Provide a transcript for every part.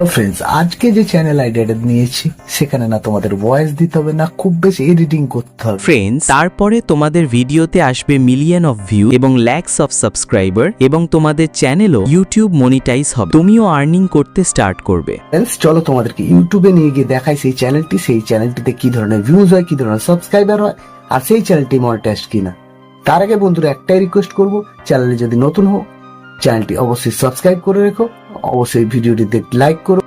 তো ফ্রেন্ডস, আজকে যে চ্যানেল আইডিয়াটা নিয়েছি সেখানে না তোমাদের ভয়েস দিতে হবে না খুব বেশি এডিটিং করতে হবে। ফ্রেন্ডস, তারপরে তোমাদের ভিডিওতে আসবে মিলিয়ন অফ ভিউ এবং ল্যাক্স অফ সাবস্ক্রাইবার এবং তোমাদের চ্যানেলও ইউটিউব মনিটাইজ হবে, তুমিও আর্নিং করতে স্টার্ট করবে। ফ্রেন্ডস, চলো তোমাদেরকে ইউটিউবে নিয়ে গিয়ে দেখাই সেই চ্যানেলটিতে কি ধরনের ভিউজ হয়, কি ধরনের সাবস্ক্রাইবার হয়, আর সেই চ্যানেলটি মনিটাইজ কিনা। তার আগে বন্ধুরা একটাই রিকোয়েস্ট করবো, চ্যানেলে যদি নতুন হও চ্যানেলটি অবশ্যই সাবস্ক্রাইব করে রেখো, অবশ্যই ভিডিওটিতে লাইক করো।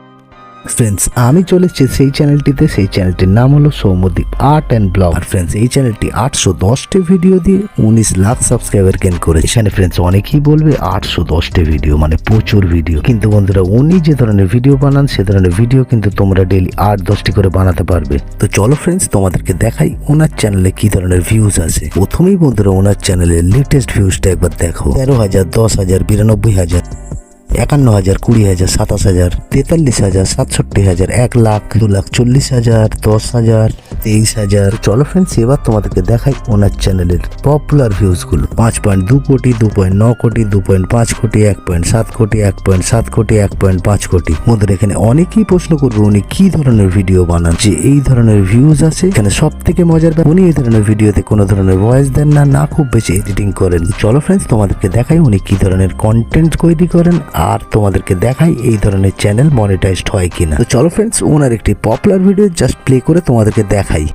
ফ্রেন্ডস, আমি চলেছি সেই চ্যানেলটির নাম হলো সৌম্যদীপ আর্ট অ্যান্ড ব্লগ। আর ফ্রেন্ডস, এই চ্যানেলটি 810টি ভিডিও দিয়ে 19 লাখ সাবস্ক্রাইবার গেইন করে। এখানে ফ্রেন্ডস অনেকেই বলবে 810টি ভিডিও মানে প্রচুর ভিডিও, কিন্তু বন্ধুরা উনি যে ধরনের ভিডিও বানান সে ধরনের ভিডিও কিন্তু তোমরা ডেইলি 8-10টি করে বানাতে পারবে। তো চলো ফ্রেন্ডস, তোমাদেরকে দেখাই ওনার চ্যানেলে কি ধরনের ভিউজ আছে। প্রথমেই বন্ধুরা ওনার চ্যানেলের লেটেস্ট ভিউজটা একবার দেখো। 13,000, 10,000, 92,000, 51,000, 20,000, 27,000, 43,000, 67,000, 1 লাখ, 2,40,000, 10,000, 23,000। চলো ফ্রেন্ডস, এবার তোমাদেরকে দেখাই ওনার চ্যানেলের পপুলার ভিউজ গুলো। 5.2 কোটি, 2.9 কোটি, 2.5 কোটি, 1.7 কোটি, 1.7 কোটি, 1.5 কোটি। বন্ধুরা এখানে অনেকেই প্রশ্ন করবে উনি কি ধরনের ভিডিও বানান, যে এই ধরনের ভিউজ আছে। এখানে সব থেকে মজার ব্যাপার, উনি এই ধরনের ভিডিওতে কোনো ধরনের ভয়েস দেন না, না খুব বেশি এডিটিং করেন। চলো ফ্রেন্ডস, তোমাদেরকে দেখাই উনি কি ধরনের কন্টেন্ট তৈরি করেন, আর তোমাদেরকে দেখাই এই ধরনের চ্যানেল মনিটাইজড হয় কিনা। তো চলো ফ্রেন্ডস, ওনার একটি পপুলার ভিডিও জাস্ট প্লে করে তোমাদেরকে দেখাই।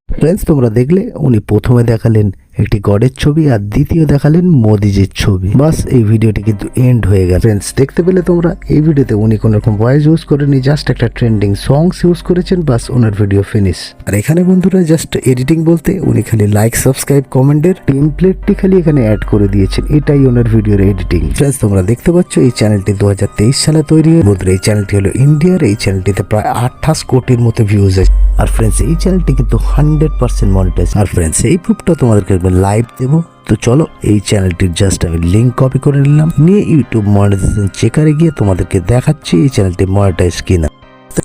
ফ্রেন্ডস, তোমরা দেখলে উনি প্রথমে দেখালেন একটি গডের ছবি আর দ্বিতীয় দেখালেন মোদিজির ছবি। বাস এই ভিডিওটি কিন্তু এন্ড হয়ে গেল। ফ্রেন্ডস, দেখতে পেলে তোমরা এই ভিডিওতে উনি কোন রকম ভয়েস ইউজ করেনি, জাস্ট একটা ট্রেন্ডিং সংস ইউজ করেছেন। বাস ওনার ভিডিও ফিনিশ। আর এখানে বন্ধুরা জাস্ট এডিটিং বলতে উনি খালি লাইক, সাবস্ক্রাইব, কমেন্টের টেমপ্লেটটি খালি এখানে অ্যাড করে দিয়েছেন, এটাই ওনার ভিডিওর এডিটিং। ফ্রেন্ডস, তোমরা দেখতে পাচ্ছ এই চ্যানেলটি 2023 সালে তৈরি হয়। বন্ধুরা এই চ্যানেলটি হলো ইন্ডিয়ার। এই চ্যানেলটিতে প্রায় 28 কোটির মতো ভিউজ আছে। আর ফ্রেন্ডস, এই চ্যানেলটি কিন্তু 100% মনিটাইজ। আর ফ্রেন্ডস, এই প্রুফটা তোমাদেরকে লাইভ দেবো। তো চলো এই চ্যানেলটির জাস্ট আমি লিঙ্ক কপি করে নিলাম, নিয়ে ইউটিউব মনিটাইজেশন চেকারে গিয়ে তোমাদেরকে দেখাচ্ছি এই চ্যানেলটি মনিটাইজ কিনা।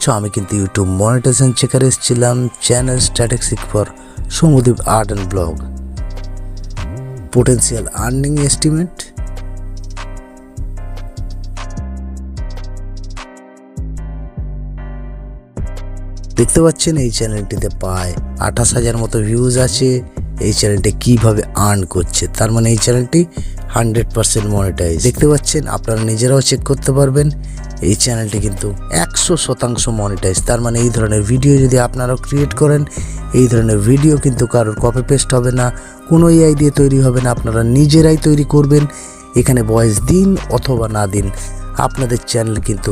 তো আমি কিন্তু ইউটিউব মনিটাইজেশন চেকারে এসেছিলাম, channel statistic for Soumyadeep art and blog, potential earning estimate. দেখতে পাচ্ছেন এই চ্যানেলটিতে প্রায় 28,000 মতো ভিউজ আছে। এই চ্যানেলটি কিভাবে আর্ন করছে, তার মানে এই চ্যানেলটি 100% মনিটাইজ। দেখতে পাচ্ছেন, আপনারা নিজেরাও চেক করতে পারবেন। এই চ্যানেলটি কিন্তু 100% মনিটাইজ। তার মানে এই ধরনের ভিডিও যদি আপনারাও ক্রিয়েট করেন, এই ধরনের ভিডিও কিন্তু কারোর কপি পেস্ট হবে না, কোনো এআই দিয়ে তৈরি হবে না, আপনারা নিজেরাই তৈরি করবেন। এখানে ভয়েস দিন অথবা না দিন, আপনাদের চ্যানেল কিন্তু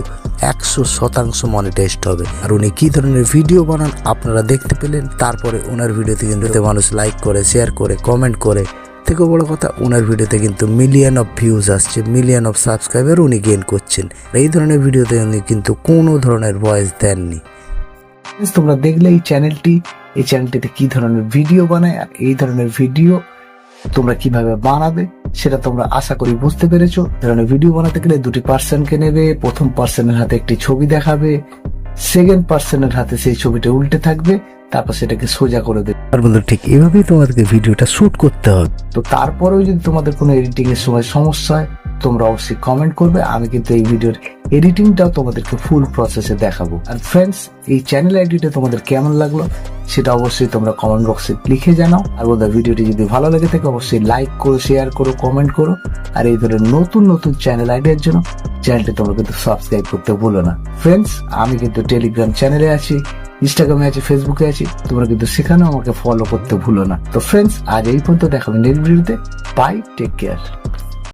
100% মনিটাইজড হবে। আর উনি কি ধরনের ভিডিও বানান আপনারা দেখতে পেলেন। তারপরে ওনার ভিডিওতে কিন্তু মানুষ লাইক করে, শেয়ার করে, কমেন্ট করে। থেকে বড় কথা, ওনার ভিডিওতে কিন্তু মিলিয়ন অফ ভিউজ আসছে, মিলিয়ন অফ সাবস্ক্রাইবার উনি গেইন করছেন। এই ধরনের ভিডিওতে উনি কিন্তু কোনো ধরনের ভয়েস দেননি। তোমরা দেখলে এই চ্যানেলটিতে কি ধরনের ভিডিও বানায়, আর এই ধরনের ভিডিও তোমরা কিভাবে বানাবে সেটা তোমরা আশা করি বুঝতে পেরেছো। ধরনের ভিডিও বানাতে গেলে দুটি পার্সনকে নেবে, প্রথম পার্সনের হাতে একটি ছবি দেখাবে, সেকেন্ড পার্সনের হাতে সেই ছবিটা উল্টে থাকবে, তারপর সেটাকে সোজা করে দেবে। আর বন্ধু ঠিক এভাবেই তোমাদেরকে ভিডিওটা শুট করতে হবে। তো তারপরেও যদি তোমাদের কোনো এডিটিং এর সময় সমস্যা হয় তোমরা অবশ্যই কমেন্ট করবে, আমি কিন্তু এই ভিডিওর এডিটিংটাও তোমাদেরকে ফুল প্রসেসে দেখাবো। আর ফ্রেন্ডস, এই চ্যানেল আইডিটা তোমাদের কেমন লাগলো সেটা অবশ্যই তোমরা কমেন্ট বক্সে লিখে জানাও। আর বন্ধুরা ভিডিওটি যদি ভালো লেগে থাকে অবশ্যই লাইক করো, শেয়ার করো, কমেন্ট করো। আর এই ধরনের নতুন নতুন চ্যানেল আইডিয়ার জন্য চ্যানেলটি তোমরা কিন্তু সাবস্ক্রাইব করতে ভুলো না। ফ্রেন্ডস, আমি কিন্তু টেলিগ্রাম চ্যানেলে আছি, ইনস্টাগ্রামে আছি, ফেসবুকে আছি, তোমরা কিন্তু সেখানেও আমাকে ফলো করতে ভুলো না। তো ফ্রেন্ডস, আজ এই পর্যন্ত দেখাবেন নেক্সট ভিডিওতে। Bye, take care.